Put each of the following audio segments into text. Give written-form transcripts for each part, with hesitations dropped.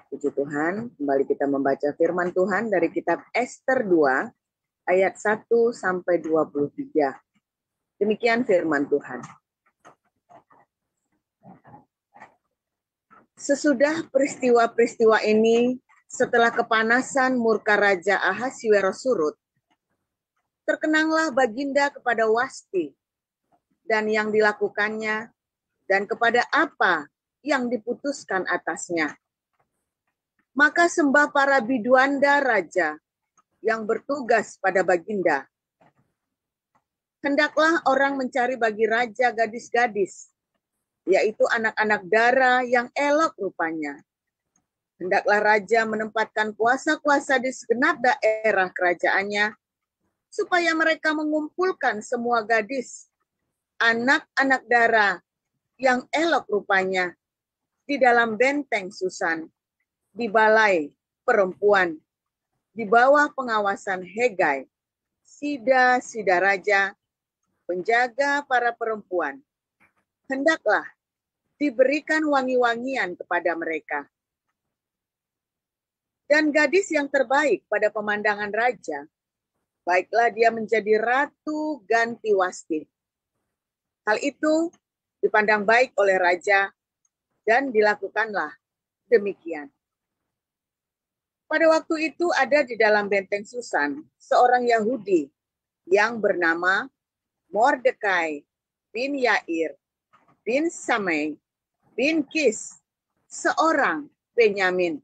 Puji Tuhan, kembali kita membaca firman Tuhan dari kitab Ester 2 ayat 1 sampai 23. Demikian firman Tuhan. Sesudah peristiwa-peristiwa ini, setelah kepanasan murka Raja Ahasiweros surut, terkenanglah Baginda kepada Wasti dan yang dilakukannya dan kepada apa yang diputuskan atasnya. Maka sembah para biduanda raja yang bertugas pada Baginda. Hendaklah orang mencari bagi raja gadis-gadis, yaitu anak-anak dara yang elok rupanya. Hendaklah raja menempatkan kuasa-kuasa di segenap daerah kerajaannya, supaya mereka mengumpulkan semua gadis, anak-anak dara yang elok rupanya, di dalam benteng Susan, di balai perempuan, di bawah pengawasan Hegai, sida-sida raja, penjaga para perempuan. Hendaklah diberikan wangi-wangian kepada mereka. Dan gadis yang terbaik pada pemandangan raja, baiklah dia menjadi ratu ganti Wasti. Hal itu dipandang baik oleh raja, dan dilakukanlah demikian. Pada waktu itu ada di dalam benteng Susan seorang Yahudi yang bernama Mordekai bin Yair bin Samai bin Kis, seorang Benyamin,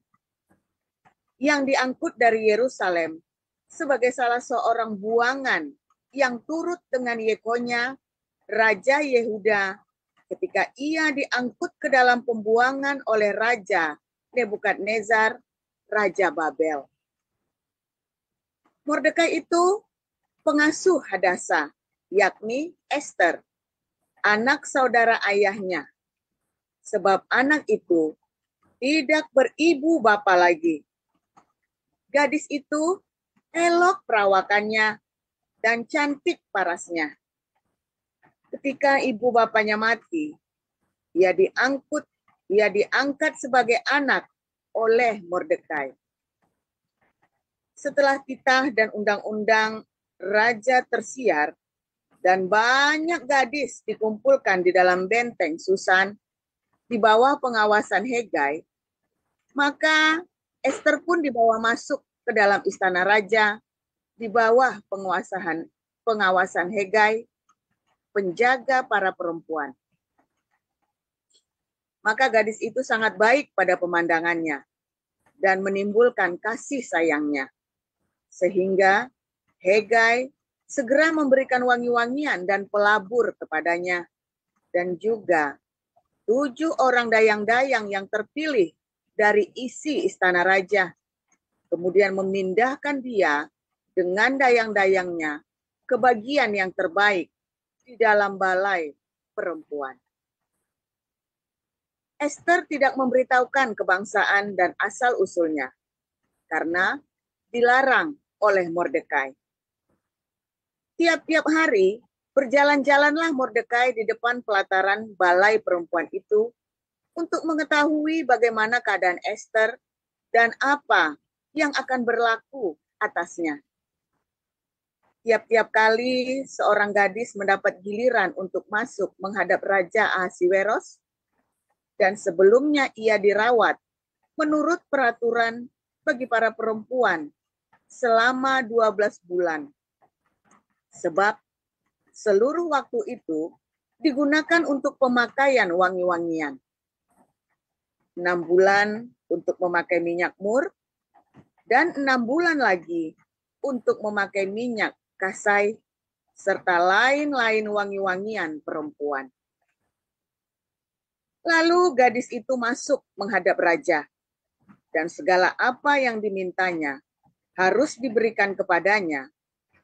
yang diangkut dari Yerusalem sebagai salah seorang buangan yang turut dengan Yekonya, Raja Yehuda, ketika ia diangkut ke dalam pembuangan oleh Raja Nebukadnezar, Raja Babel. Mordekai itu pengasuh Hadasa, yakni Ester, anak saudara ayahnya. Sebab anak itu tidak beribu bapa lagi. Gadis itu elok perawakannya dan cantik parasnya. Ketika ibu bapanya mati, ia diangkat sebagai anak oleh Mordekai. Setelah titah dan undang-undang raja tersiar dan banyak gadis dikumpulkan di dalam benteng Susan di bawah pengawasan Hegai, maka Ester pun dibawa masuk ke dalam istana raja di bawah pengawasan Hegai, penjaga para perempuan. Maka gadis itu sangat baik pada pemandangannya dan menimbulkan kasih sayangnya. Sehingga Hegai segera memberikan wangi-wangian dan pelabur kepadanya, dan juga 7 orang dayang-dayang yang terpilih dari isi istana raja, kemudian memindahkan dia dengan dayang-dayangnya ke bagian yang terbaik di dalam balai perempuan. Ester tidak memberitahukan kebangsaan dan asal-usulnya, karena dilarang oleh Mordekai. Tiap-tiap hari, berjalan-jalanlah Mordekai di depan pelataran balai perempuan itu untuk mengetahui bagaimana keadaan Ester dan apa yang akan berlaku atasnya. Tiap-tiap kali seorang gadis mendapat giliran untuk masuk menghadap Raja Ahasiweros, dan sebelumnya ia dirawat menurut peraturan bagi para perempuan selama 12 bulan. Sebab seluruh waktu itu digunakan untuk pemakaian wangi-wangian. 6 bulan untuk memakai minyak mur, dan 6 bulan lagi untuk memakai minyak kasai, serta lain-lain wangi-wangian perempuan. Lalu gadis itu masuk menghadap raja, dan segala apa yang dimintanya harus diberikan kepadanya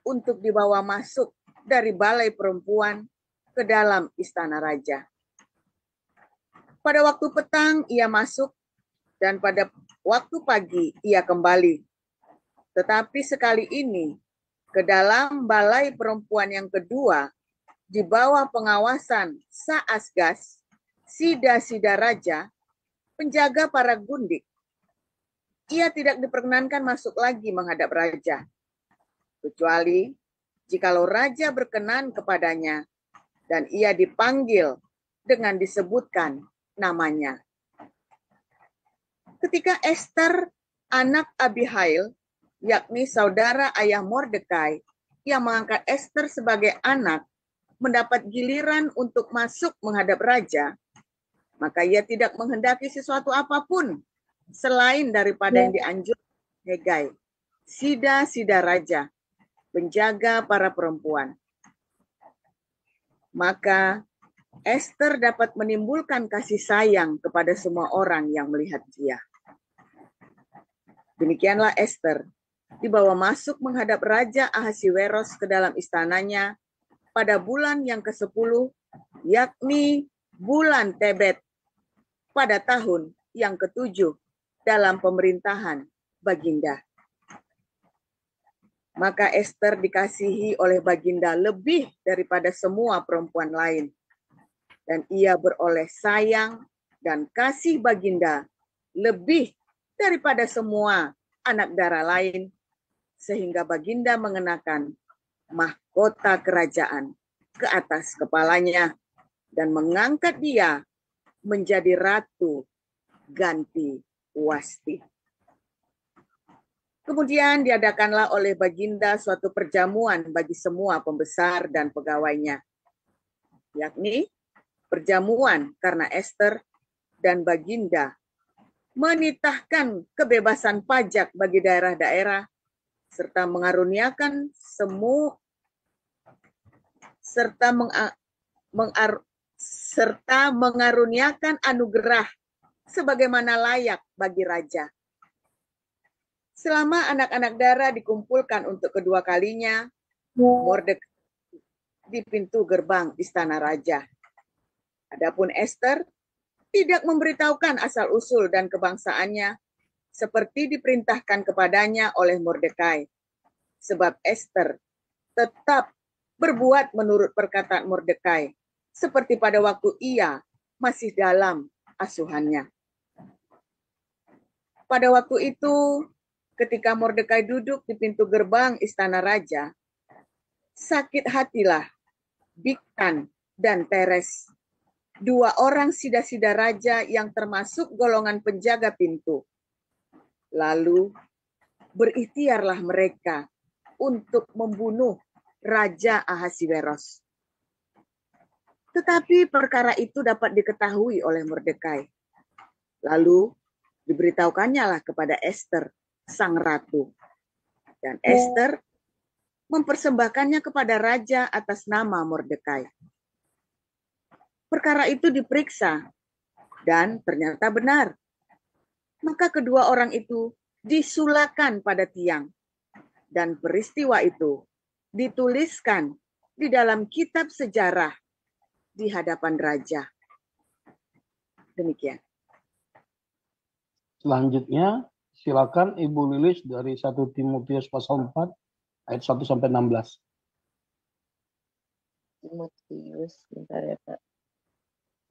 untuk dibawa masuk dari balai perempuan ke dalam istana raja. Pada waktu petang ia masuk, dan pada waktu pagi ia kembali. Tetapi sekali ini ke dalam balai perempuan yang kedua di bawah pengawasan Saas Gas, sida-sida raja, penjaga para gundik, ia tidak diperkenankan masuk lagi menghadap raja, kecuali jikalau raja berkenan kepadanya dan ia dipanggil dengan disebutkan namanya. Ketika Esther, anak Abihail, yakni saudara ayah Mordekai, yang mengangkat Esther sebagai anak, mendapat giliran untuk masuk menghadap raja, maka ia tidak menghendaki sesuatu apapun selain daripada yang dianjurkan Hegai, sida-sida raja, penjaga para perempuan. Maka Esther dapat menimbulkan kasih sayang kepada semua orang yang melihat dia. Demikianlah Esther dibawa masuk menghadap Raja Ahasiweros ke dalam istananya pada bulan yang ke-10, yakni bulan Tebet, pada tahun yang ke-7 dalam pemerintahan Baginda. Maka Esther dikasihi oleh Baginda lebih daripada semua perempuan lain, dan ia beroleh sayang dan kasih Baginda lebih daripada semua anak dara lain, sehingga Baginda mengenakan mahkota kerajaan ke atas kepalanya dan mengangkat dia menjadi ratu ganti Wasti. Kemudian diadakanlah oleh Baginda suatu perjamuan bagi semua pembesar dan pegawainya, yakni perjamuan karena Esther dan Baginda menitahkan kebebasan pajak bagi daerah-daerah serta mengaruniakan mengaruniakan anugerah sebagaimana layak bagi raja. Selama anak-anak dara dikumpulkan untuk kedua kalinya, Mordekai di pintu gerbang istana raja. Adapun Esther tidak memberitahukan asal-usul dan kebangsaannya seperti diperintahkan kepadanya oleh Mordekai, sebab Esther tetap berbuat menurut perkataan Mordekai, seperti pada waktu ia masih dalam asuhannya. Pada waktu itu, ketika Mordekai duduk di pintu gerbang istana raja, sakit hatilah Bigtan dan Teres, dua orang sida-sida raja yang termasuk golongan penjaga pintu. Lalu berikhtiarlah mereka untuk membunuh Raja Ahasiweros. Tetapi perkara itu dapat diketahui oleh Mordekai. Lalu diberitahukannya lah kepada Esther, sang ratu. Dan Esther mempersembahkannya kepada raja atas nama Mordekai. Perkara itu diperiksa dan ternyata benar. Maka kedua orang itu disulakan pada tiang. Dan peristiwa itu dituliskan di dalam kitab sejarah di hadapan raja. Demikian. Selanjutnya, silakan Ibu Lilis dari 1 Timotius pasal 4 ayat 1 sampai 16. Timotius, bentar ya Pak.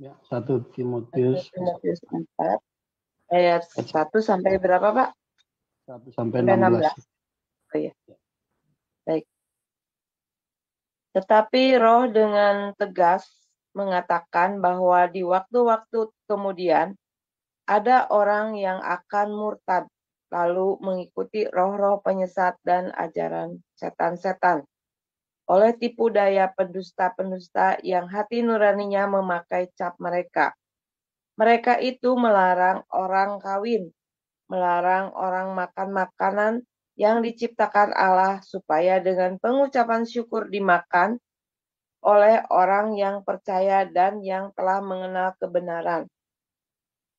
Ya, 1 Timotius 4 ayat 1 sampai berapa Pak? 1 sampai 16. Oh iya. Baik. Tetapi Roh dengan tegas mengatakan bahwa di waktu-waktu kemudian ada orang yang akan murtad, lalu mengikuti roh-roh penyesat dan ajaran setan-setan, oleh tipu daya pendusta-pendusta yang hati nuraninya memakai cap mereka. Mereka itu melarang orang kawin, melarang orang makan makanan yang diciptakan Allah supaya dengan pengucapan syukur dimakan oleh orang yang percaya dan yang telah mengenal kebenaran.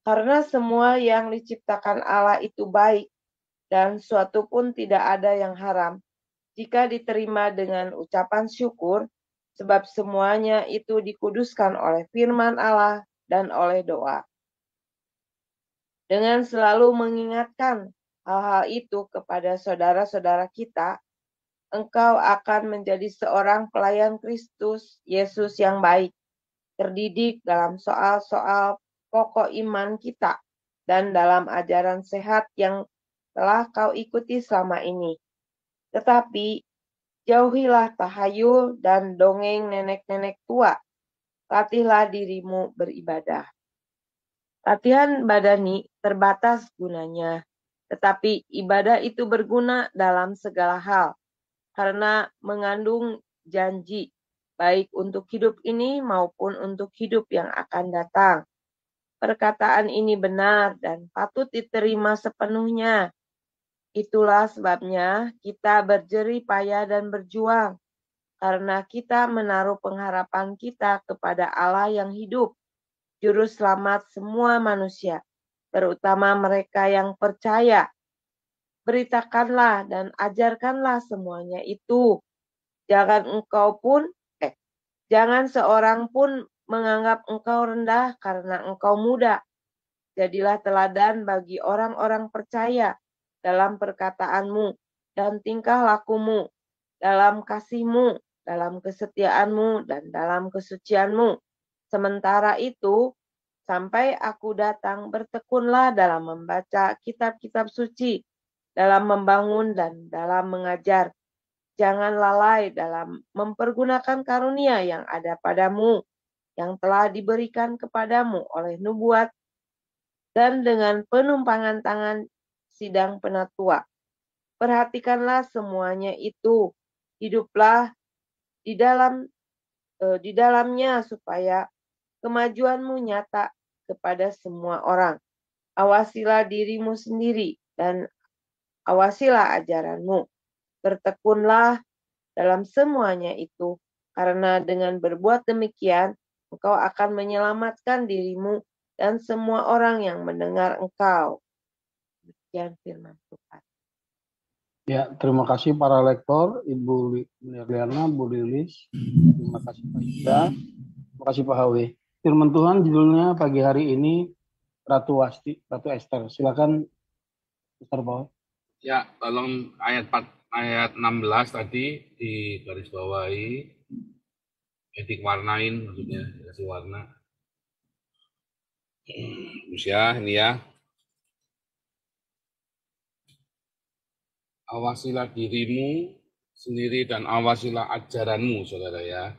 Karena semua yang diciptakan Allah itu baik, dan suatu pun tidak ada yang haram, jika diterima dengan ucapan syukur, sebab semuanya itu dikuduskan oleh firman Allah dan oleh doa. Dengan selalu mengingatkan hal-hal itu kepada saudara-saudara kita, engkau akan menjadi seorang pelayan Kristus Yesus yang baik, terdidik dalam soal-soal pokok iman kita, dan dalam ajaran sehat yang telah kau ikuti selama ini. Tetapi jauhilah tahayul dan dongeng nenek-nenek tua. Latihlah dirimu beribadah. Latihan badani terbatas gunanya, tetapi ibadah itu berguna dalam segala hal, karena mengandung janji, baik untuk hidup ini maupun untuk hidup yang akan datang. Perkataan ini benar dan patut diterima sepenuhnya. Itulah sebabnya kita berjerih payah dan berjuang, karena kita menaruh pengharapan kita kepada Allah yang hidup, Juru Selamat semua manusia, terutama mereka yang percaya. Beritakanlah dan ajarkanlah semuanya itu. Jangan seorang pun menganggap engkau rendah karena engkau muda. Jadilah teladan bagi orang-orang percaya dalam perkataanmu dan tingkah lakumu, dalam kasihmu, dalam kesetiaanmu, dan dalam kesucianmu. Sementara itu, sampai aku datang, bertekunlah dalam membaca kitab-kitab suci, dalam membangun dan dalam mengajar. Jangan lalai dalam mempergunakan karunia yang ada padamu, yang telah diberikan kepadamu oleh nubuat dan dengan penumpangan tangan sidang penatua. Perhatikanlah semuanya itu, hiduplah di dalamnya supaya kemajuanmu nyata kepada semua orang. Awasilah dirimu sendiri dan awasilah ajaranmu. Bertekunlah dalam semuanya itu, karena dengan berbuat demikian, engkau akan menyelamatkan dirimu dan semua orang yang mendengar engkau. Demikian firman Tuhan. Ya, terima kasih para lektor, Ibu Nirliana, Bu Lilis, terima kasih Pak Ida, terima kasih Pak Hawi. Firman Tuhan judulnya pagi hari ini Ratu Esther. Silakan, Mr. Paul. Ya, tolong ayat 16 tadi di garis bawahi, diwarnain maksudnya, dikasih warna. Ya, ini ya. Awasilah dirimu sendiri dan awasilah ajaranmu, saudara ya.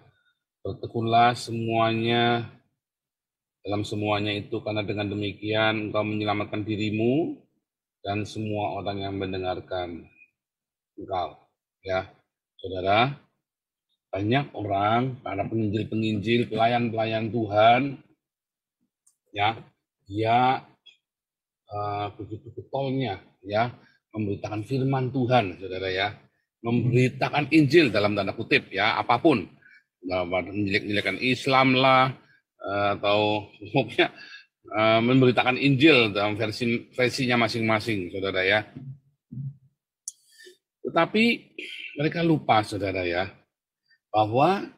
Bertekunlah semuanya dalam semuanya itu, karena dengan demikian engkau menyelamatkan dirimu dan semua orang yang mendengarkan engkau. Ya, saudara, banyak orang, para penginjil-penginjil, pelayan-pelayan Tuhan, ya, dia begitu getolnya, ya, memberitakan firman Tuhan, saudara ya, memberitakan Injil dalam tanda kutip, ya, apapun, menjelek-jelekan Islam lah, atau umumnya memberitakan Injil dalam versinya masing-masing, saudara ya. Tetapi mereka lupa, saudara ya, bahwa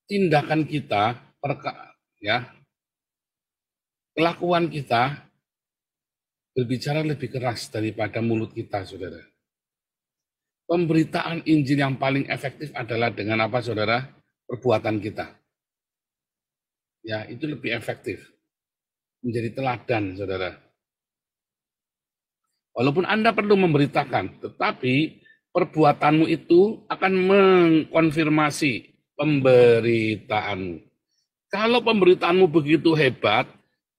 tindakan kita, kelakuan kita berbicara lebih keras daripada mulut kita, saudara. Pemberitaan Injil yang paling efektif adalah dengan apa, saudara? Perbuatan kita. Ya, itu lebih efektif. Menjadi teladan, saudara. Walaupun Anda perlu memberitakan, tetapi perbuatanmu itu akan mengkonfirmasi pemberitaanmu. Kalau pemberitaanmu begitu hebat,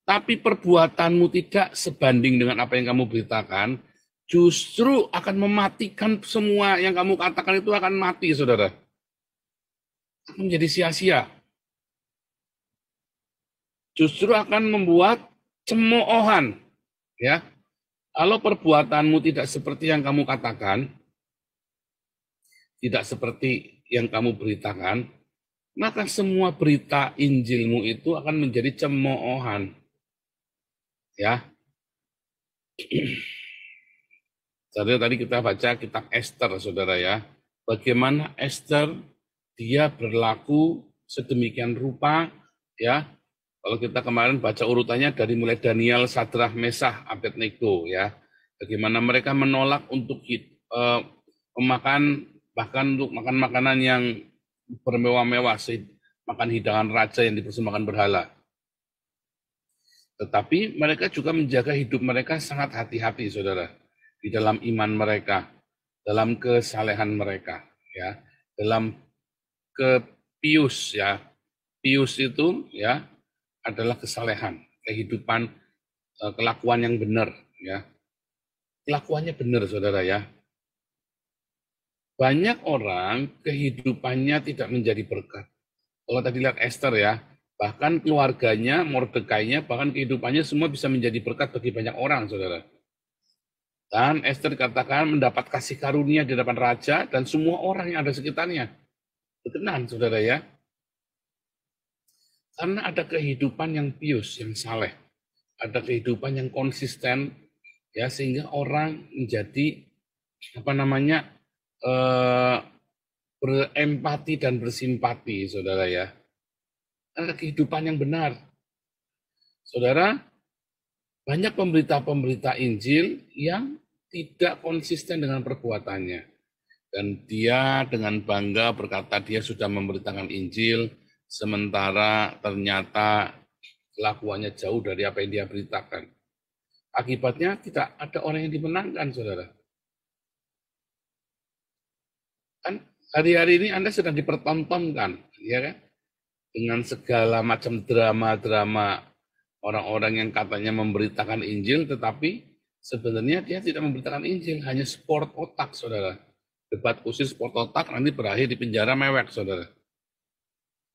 tapi perbuatanmu tidak sebanding dengan apa yang kamu beritakan, justru akan mematikan semua yang kamu katakan itu akan mati, saudara. Menjadi sia-sia. Justru akan membuat cemoohan. Ya, kalau perbuatanmu tidak seperti yang kamu katakan, tidak seperti yang kamu beritakan, maka semua berita Injilmu itu akan menjadi cemoohan. Ya, jadi tadi kita baca kitab Esther, saudara ya. Bagaimana Esther dia berlaku sedemikian rupa, ya. Kalau kita kemarin baca urutannya dari mulai Daniel, Sadrah, Mesah, Abednego, ya. Bagaimana mereka menolak untuk memakan, bahkan untuk makan makanan yang bermewah-mewah, makan hidangan raja yang dipersembahkan berhala. Tetapi mereka juga menjaga hidup mereka sangat hati-hati, saudara. di dalam iman mereka, dalam kesalehan mereka, ya, dalam kepius, ya. Pius itu ya adalah kesalehan, kehidupan, kelakuan yang benar, ya. Kelakuannya benar, saudara, ya. Banyak orang kehidupannya tidak menjadi berkat. Kalau tadi lihat Esther, ya, bahkan keluarganya, Mordekainya, bahkan kehidupannya semua bisa menjadi berkat bagi banyak orang, saudara. Dan Esther dikatakan mendapat kasih karunia di hadapan raja dan semua orang yang ada sekitarnya. Berkenan, saudara, ya. Karena ada kehidupan yang pius, yang saleh. Ada kehidupan yang konsisten, ya, sehingga orang menjadi berempati dan bersimpati, saudara, ya. Ada kehidupan yang benar. Saudara, banyak pemberita-pemberita Injil yang tidak konsisten dengan perbuatannya. Dan dia dengan bangga berkata dia sudah memberitakan Injil, sementara ternyata kelakuannya jauh dari apa yang dia beritakan. Akibatnya tidak ada orang yang dimenangkan, saudara. Kan hari-hari ini Anda sedang dipertontonkan, ya kan? Dengan segala macam drama-drama orang-orang yang katanya memberitakan Injil, tetapi sebenarnya dia tidak memberitakan Injil, hanya sport otak, saudara. Debat khusus sport otak nanti berakhir di penjara mewek, saudara.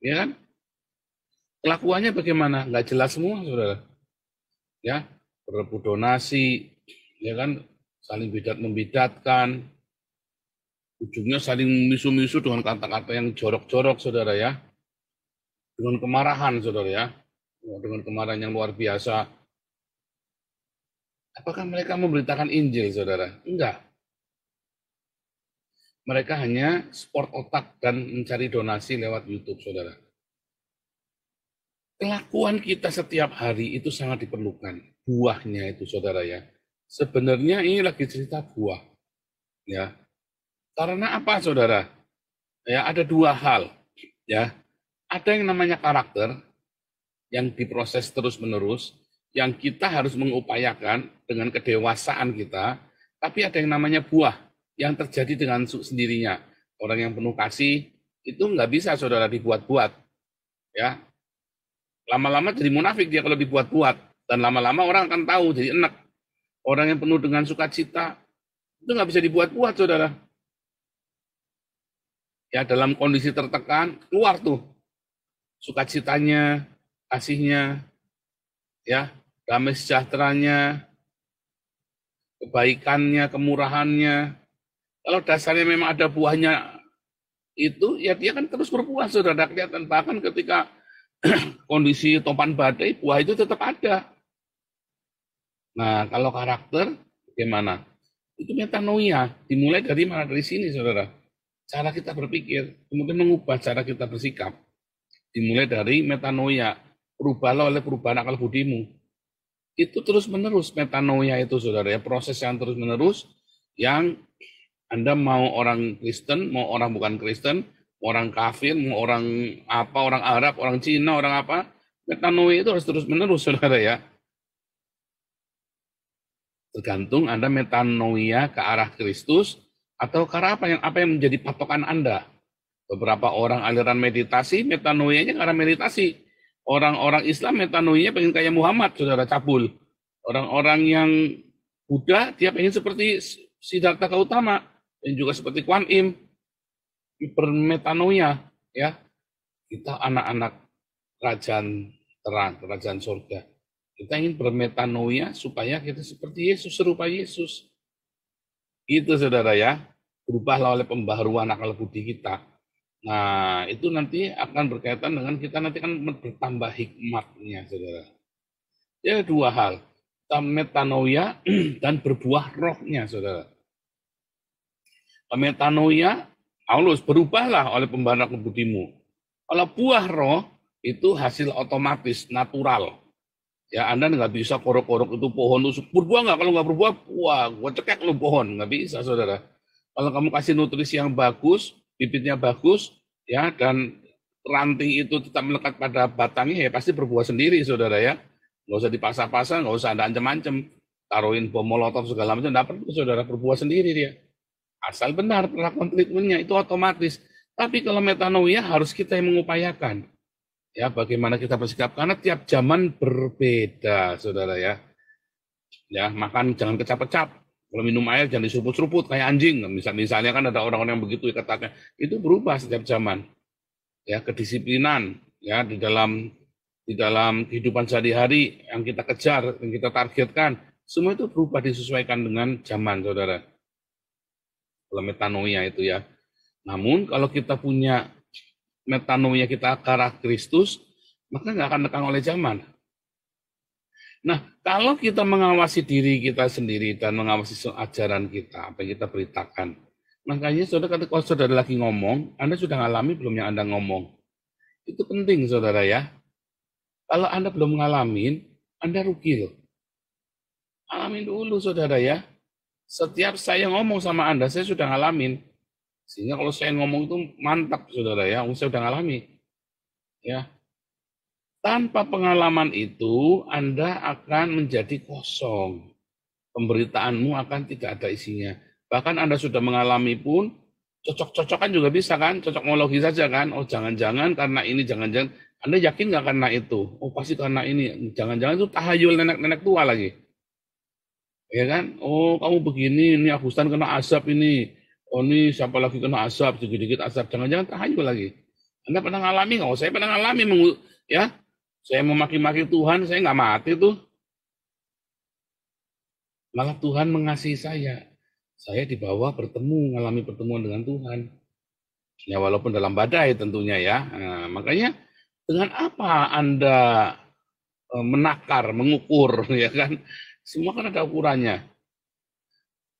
Ya kan? Kelakuannya bagaimana? Nggak jelas semua, saudara. Ya, berebut donasi, ya kan? Saling bidat-membidatkan, ujungnya saling misu-misu dengan kata-kata yang jorok-jorok, saudara, ya. Dengan kemarahan, saudara, ya. Dengan kemarahan yang luar biasa. Apakah mereka memberitakan Injil, saudara? Enggak. Mereka hanya sport otak dan mencari donasi lewat YouTube, saudara. Kelakuan kita setiap hari itu sangat diperlukan. Buahnya itu, saudara, ya. Sebenarnya ini lagi cerita buah. Ya. Karena apa, saudara? Ya, ada dua hal. Ya, ada yang namanya karakter yang diproses terus-menerus, yang kita harus mengupayakan dengan kedewasaan kita. Tapi ada yang namanya buah yang terjadi dengan sendirinya. Orang yang penuh kasih itu nggak bisa, saudara, dibuat-buat. Ya, lama-lama jadi munafik dia kalau dibuat-buat, dan lama-lama orang akan tahu jadi enak. Orang yang penuh dengan sukacita itu nggak bisa dibuat-buat, saudara. Ya, dalam kondisi tertekan, keluar tuh sukacitanya, kasihnya, ya, damai sejahteranya, kebaikannya, kemurahannya. Kalau dasarnya memang ada buahnya itu, ya dia kan terus berbuah, saudara. Kelihatan bahkan ketika kondisi topan badai, buah itu tetap ada. Nah, kalau karakter, bagaimana? Itu metanoia, dimulai dari mana? Dari sini, saudara. Cara kita berpikir, kemudian mengubah cara kita bersikap. Dimulai dari metanoia, berubahlah oleh perubahan akal budimu. Itu terus-menerus metanoia itu, saudara, ya, proses yang terus-menerus, yang Anda mau orang Kristen, mau orang bukan Kristen, mau orang kafir, mau orang apa, orang Arab, orang Cina, orang apa, metanoia itu harus terus-menerus, saudara, ya. Tergantung Anda metanoia ke arah Kristus, atau ke arah apa yang menjadi patokan Anda. Beberapa orang aliran meditasi, metanoianya ke arah meditasi. Orang-orang Islam metanoianya pengen kayak Muhammad, saudara, cabul. Orang-orang yang Buddha, dia pengen seperti Siddhartha Gautama, dan juga seperti Kuan Im, bermetanoia, ya. Kita anak-anak kerajaan terang, kerajaan surga. Kita ingin bermetanoia supaya kita seperti Yesus, serupa Yesus. Itu, saudara, ya. Berubahlah oleh pembaharuan akal budi kita. Nah, itu nanti akan berkaitan dengan kita nanti akan bertambah hikmatnya, saudara. Ya, dua hal. Metanoia dan berbuah rohnya, saudara. Metanoia, Paulus, berubahlah oleh pembaharuan akal budimu. Kalau buah roh, itu hasil otomatis, natural. Ya, Anda nggak bisa korok-korok itu pohon itu berbuah nggak? Kalau nggak berbuah, wah, gua cekek lu pohon. Nggak bisa, saudara. Kalau kamu kasih nutrisi yang bagus, bibitnya bagus, ya, dan ranting itu tetap melekat pada batangnya, ya pasti berbuah sendiri, saudara, ya. Nggak usah dipaksa-paksa, nggak usah ada ancam-ancam. taruhin bom molotov segala macam, tidak perlu saudara, berbuat sendiri dia. Asal benar perlakuan treatmentnya itu otomatis. Tapi kalau metanoia harus kita yang mengupayakan. Ya, bagaimana kita bersikap, karena tiap zaman berbeda, saudara ya. Ya, makan jangan kecap-kecap. Kalau minum air jangan diseruput-seruput kayak anjing. Misalnya kan ada orang-orang yang begitu ketatnya. Itu berubah setiap zaman. Ya, kedisiplinan ya di dalam kehidupan sehari-hari yang kita kejar, yang kita targetkan, semua itu berubah disesuaikan dengan zaman, saudara. Kalau metanoia itu ya. Namun kalau kita punya metanoia kita ke arah Kristus, maka nggak akan lekang oleh zaman. Nah, kalau kita mengawasi diri kita sendiri dan mengawasi ajaran kita, apa yang kita beritakan, makanya saudara, kalau saudara lagi ngomong, Anda sudah ngalami belum yang Anda ngomong? Itu penting, saudara ya. Kalau Anda belum ngalamin, Anda rugi loh. Alamin dulu, saudara ya. Setiap saya ngomong sama Anda, saya sudah ngalamin. Sehingga kalau saya ngomong itu mantap, saudara ya. Saya sudah ngalami. Ya. Tanpa pengalaman itu, Anda akan menjadi kosong. Pemberitaanmu akan tidak ada isinya. Bahkan Anda sudah mengalami pun, cocok-cocokan juga bisa kan? Cocokmologi saja kan? Oh, jangan-jangan karena ini, jangan-jangan. Anda yakin nggak karena itu? Oh, pasti karena ini. Jangan-jangan itu tahayul nenek-nenek tua lagi. Ya kan? Oh, kamu begini, ini Agustan kena asap ini. Oh, ini siapa lagi kena asap, sedikit-sedikit asap. Jangan-jangan tahayul lagi. Anda pernah ngalami nggak? Oh, saya pernah ngalami, ya. Saya memaki-maki Tuhan, saya nggak mati tuh. Malah Tuhan mengasihi saya. Saya dibawa bertemu, mengalami pertemuan dengan Tuhan. Ya, walaupun dalam badai tentunya ya. Nah, makanya dengan apa Anda menakar, mengukur, ya kan? Semua kan ada ukurannya.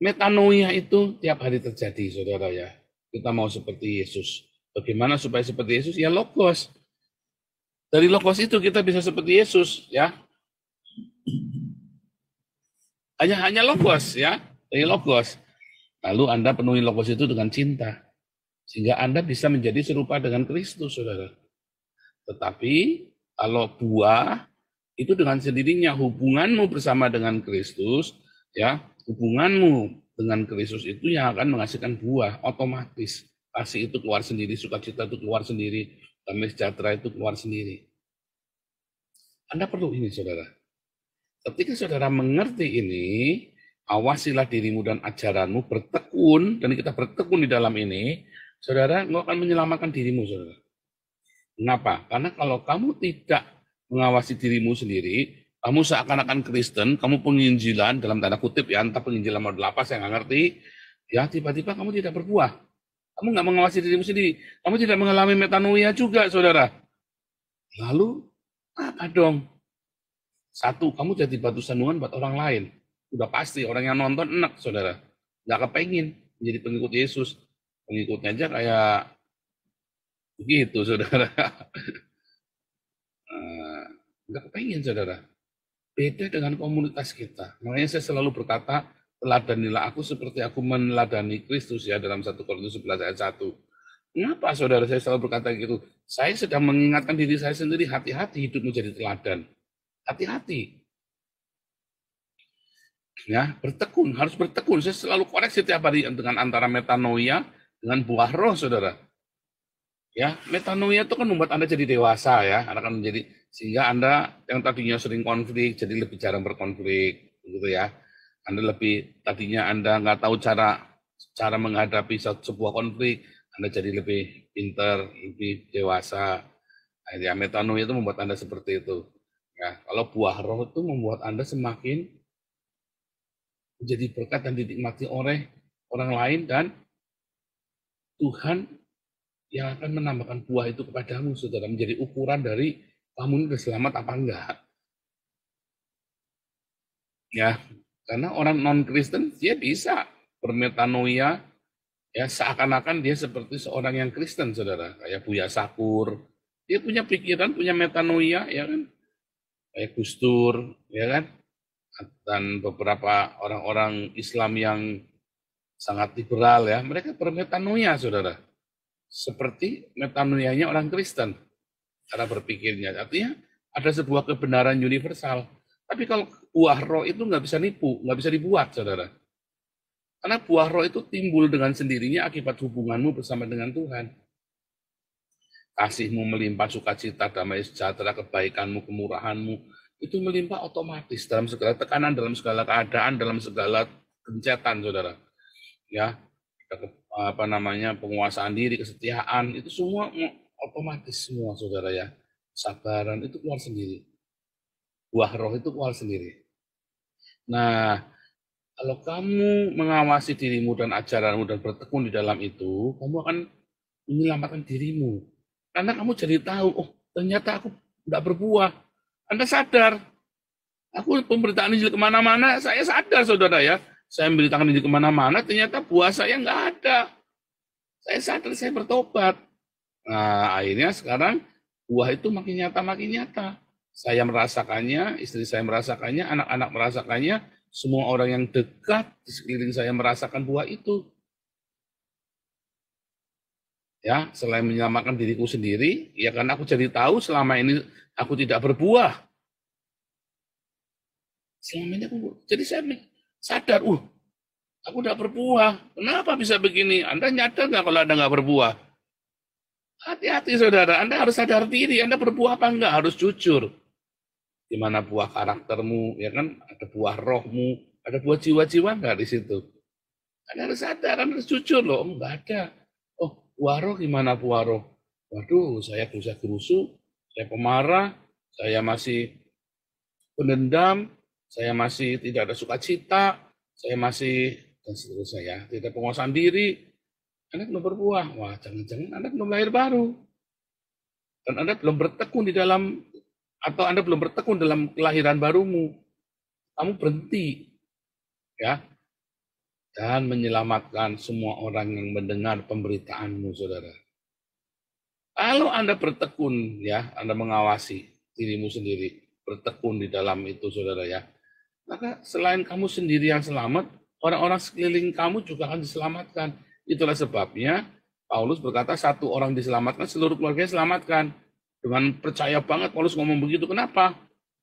Metanoia itu tiap hari terjadi, saudara ya. Kita mau seperti Yesus. Bagaimana supaya seperti Yesus? Ya logos. Dari logos itu kita bisa seperti Yesus, ya. Hanya logos, ya. Dari logos. Lalu Anda penuhi logos itu dengan cinta. Sehingga Anda bisa menjadi serupa dengan Kristus, saudara. Tetapi kalau buah, itu dengan sendirinya hubunganmu bersama dengan Kristus, ya, hubunganmu dengan Kristus itu yang akan menghasilkan buah otomatis. Kasih itu keluar sendiri, sukacita itu keluar sendiri, damai sejahtera itu keluar sendiri. Anda perlu ini, saudara. Ketika saudara mengerti ini, awasilah dirimu dan ajaranmu, bertekun, dan kita bertekun di dalam ini, saudara, engkau akan menyelamatkan dirimu, saudara. Kenapa? Karena kalau kamu tidak mengawasi dirimu sendiri, kamu seakan-akan Kristen, kamu penginjilan, dalam tanda kutip ya, entah penginjilan model apa, saya nggak ngerti, ya tiba-tiba kamu tidak berbuah. Kamu nggak mengawasi dirimu sendiri. Kamu tidak mengalami metanoia juga, saudara. Lalu, apa dong? Satu, kamu jadi batu sandungan buat orang lain. Udah pasti, orang yang nonton enak, saudara. Nggak kepengen menjadi pengikut Yesus. Pengikutnya aja kayak begitu, saudara. Nggak kepengen, saudara. Beda dengan komunitas kita. Makanya saya selalu berkata, teladanilah aku seperti aku meneladani Kristus ya dalam 1 Korintus 11 ayat 1. Mengapa saudara saya selalu berkata gitu? Saya sedang mengingatkan diri saya sendiri, hati-hati hidup menjadi teladan. Hati-hati. Ya, bertekun, harus bertekun. Saya selalu koreksi tiap hari dengan antara metanoia dengan buah roh, saudara. Ya, metanoia itu kan membuat Anda jadi dewasa ya, Anda kan menjadi, sehingga Anda yang tadinya sering konflik jadi lebih jarang berkonflik, gitu ya. Anda lebih, tadinya Anda nggak tahu cara menghadapi sebuah konflik, Anda jadi lebih pintar, lebih dewasa. Ya, metanoia itu membuat Anda seperti itu. Ya, kalau buah roh itu membuat Anda semakin menjadi berkat dan dinikmati oleh orang lain, dan Tuhan yang akan menambahkan buah itu kepadamu, saudara, menjadi ukuran dari kamu sudah selamat apa enggak. Ya, karena orang non-Kristen dia bisa bermetanoia ya seakan-akan dia seperti seorang yang Kristen, saudara, kayak Buya Sakur. Dia punya pikiran, punya metanoia, ya kan? Kayak Gus Dur, ya kan? Dan beberapa orang-orang Islam yang sangat liberal ya, mereka bermetanoia, saudara. Seperti metanoianya orang Kristen, cara berpikirnya. Artinya ada sebuah kebenaran universal. Tapi kalau buah roh itu nggak bisa nipu, nggak bisa dibuat, saudara. Karena buah roh itu timbul dengan sendirinya akibat hubunganmu bersama dengan Tuhan. Kasihmu melimpah, sukacita, damai sejahtera, kebaikanmu, kemurahanmu, itu melimpah otomatis dalam segala tekanan, dalam segala keadaan, dalam segala gencatan, saudara. Ya, penguasaan diri, kesetiaan, itu semua otomatis semua, saudara ya. Sabaran itu keluar sendiri. Buah roh itu keluar sendiri. Nah, kalau kamu mengawasi dirimu dan ajaranmu dan bertekun di dalam itu, kamu akan menyelamatkan dirimu. Karena kamu jadi tahu, oh ternyata aku tidak berbuah. Anda sadar. Aku pemberitaan Injil kemana-mana, saya sadar, saudara ya. Saya memberitakan Injil kemana-mana, ternyata buah saya nggak ada. Saya sadar, saya bertobat. Nah, akhirnya sekarang buah itu makin nyata. Saya merasakannya, istri saya merasakannya, anak-anak merasakannya, semua orang yang dekat di sekeliling saya merasakan buah itu. Ya, selain menyelamatkan diriku sendiri, ya karena aku jadi tahu selama ini aku tidak berbuah. Selama ini jadi saya sadar, aku tidak berbuah. Kenapa bisa begini? Anda nyadar nggak kalau Anda nggak berbuah? Hati-hati, saudara. Anda harus sadar diri. Anda berbuah apa enggak? Harus jujur. Di mana buah karaktermu, ya kan? Ada buah rohmu, ada buah jiwa-jiwa enggak di situ? Anda harus sadar, Anda harus jujur loh. Enggak ada. Oh, buah roh gimana buah roh? Waduh, saya gerusa-gerusu, saya pemarah, saya masih pendendam, saya masih tidak ada sukacita, saya masih, dan seterusnya ya, tidak penguasaan diri. Anda belum berbuah. Wah, jangan-jangan Anda belum lahir baru. Dan Anda belum bertekun di dalam, atau Anda belum bertekun dalam kelahiran barumu. Kamu berhenti. Ya. Dan menyelamatkan semua orang yang mendengar pemberitaanmu, saudara. Kalau Anda bertekun, ya, Anda mengawasi dirimu sendiri, bertekun di dalam itu, saudara ya. Maka selain kamu sendiri yang selamat, orang-orang sekeliling kamu juga akan diselamatkan. Itulah sebabnya Paulus berkata satu orang diselamatkan, seluruh keluarganya diselamatkan. Dengan percaya banget Paulus ngomong begitu. Kenapa?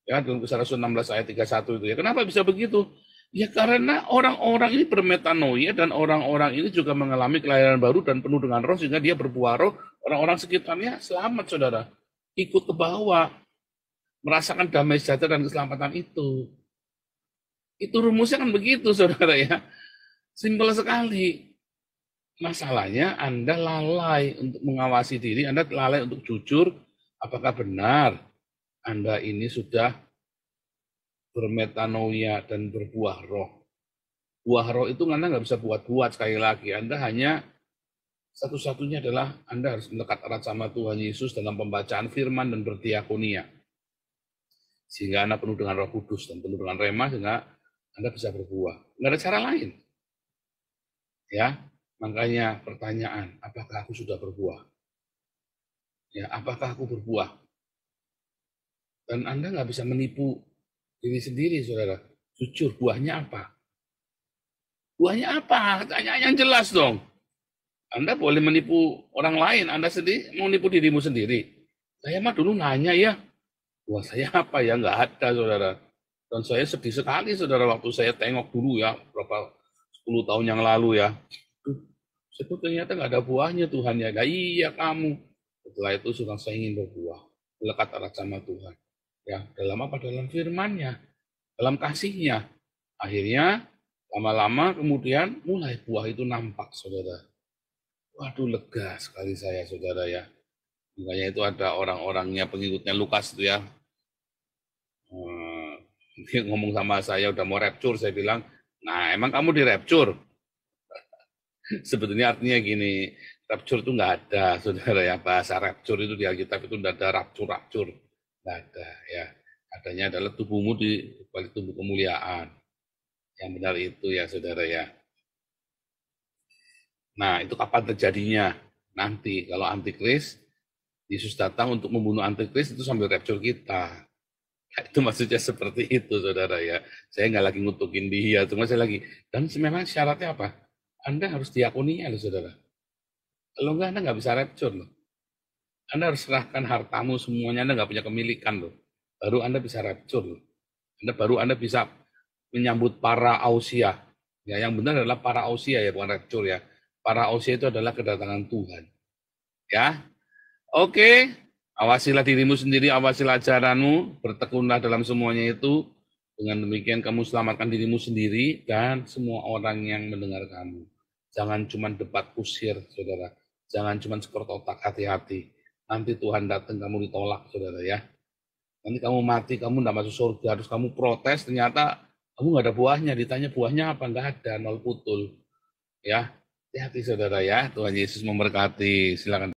Ya, dalam Kisah Rasul 16 ayat 31 itu ya. Kenapa bisa begitu? Ya karena orang-orang ini bermetanoia dan orang-orang ini juga mengalami kelahiran baru dan penuh dengan roh sehingga dia berbuah roh. Orang-orang sekitarnya selamat, saudara. Ikut ke bawah. Merasakan damai sejahtera dan keselamatan itu. Itu rumusnya kan begitu, saudara ya. Simpel sekali. Masalahnya Anda lalai untuk mengawasi diri, Anda lalai untuk jujur, apakah benar Anda ini sudah bermetanoia dan berbuah roh. Buah roh itu Anda nggak bisa buat-buat sekali lagi. Anda hanya satu-satunya adalah Anda harus melekat erat sama Tuhan Yesus dalam pembacaan firman dan berdiakonia. Sehingga Anda penuh dengan Roh Kudus dan penuh dengan rema, sehingga Anda bisa berbuah. Nggak ada cara lain. Ya, makanya pertanyaan, apakah aku sudah berbuah? Ya, apakah aku berbuah? Dan Anda nggak bisa menipu diri sendiri, saudara. Jujur, buahnya apa? Buahnya apa? Tanya yang jelas dong. Anda boleh menipu orang lain, Anda sendiri mau menipu dirimu sendiri. Saya mah dulu nanya ya, buah saya apa ya? Nggak ada, saudara. Dan saya sedih sekali, saudara, waktu saya tengok dulu ya, berapa 10 tahun yang lalu ya. Itu ternyata nggak ada buahnya Tuhan ya. Nah, iya kamu. Setelah itu sudah saya ingin berbuah. Melekat erat sama Tuhan. Ya, dalam apa? Dalam firman-Nya. Dalam kasih-Nya. Akhirnya, lama-lama kemudian mulai buah itu nampak, saudara. Waduh, lega sekali saya, saudara ya. Makanya itu ada orang-orangnya, pengikutnya Lukas itu ya. Dia ngomong sama saya, udah mau rapture, saya bilang, nah emang kamu di rapture? Sebetulnya artinya gini, rapture itu nggak ada, saudara ya. Bahasa rapture itu di Alkitab itu nggak ada rapture, nggak ada ya. Adanya adalah tubuhmu di balik tubuh kemuliaan. Yang benar itu ya, saudara ya. Nah, itu kapan terjadinya? Nanti, kalau antikris, Yesus datang untuk membunuh antikris itu sambil rapture kita. Itu maksudnya seperti itu, saudara ya. Saya nggak lagi ngutukin dia, cuma saya lagi. Dan memang syaratnya apa? Anda harus diakoninya loh, saudara. Kalau enggak, Anda nggak bisa rapture loh. Anda harus serahkan hartamu semuanya, Anda nggak punya kemilikan loh. Baru Anda bisa rapture loh. Anda bisa menyambut para ausia. Ya, yang benar adalah para ausia ya, bukan rapture ya. Para ausia itu adalah kedatangan Tuhan. Ya. Oke, awasilah dirimu sendiri, awasilah ajaranmu, bertekunlah dalam semuanya itu. Dengan demikian kamu selamatkan dirimu sendiri dan semua orang yang mendengar kamu. Jangan cuma debat kusir, saudara. Jangan cuma skor otak, hati-hati. Nanti Tuhan datang, kamu ditolak, saudara ya. Nanti kamu mati, kamu tidak masuk surga, terus kamu protes, ternyata kamu nggak ada buahnya. Ditanya buahnya apa? Nggak ada, nol putul. Ya, hati-hati saudara ya. Tuhan Yesus memberkati. Silakan.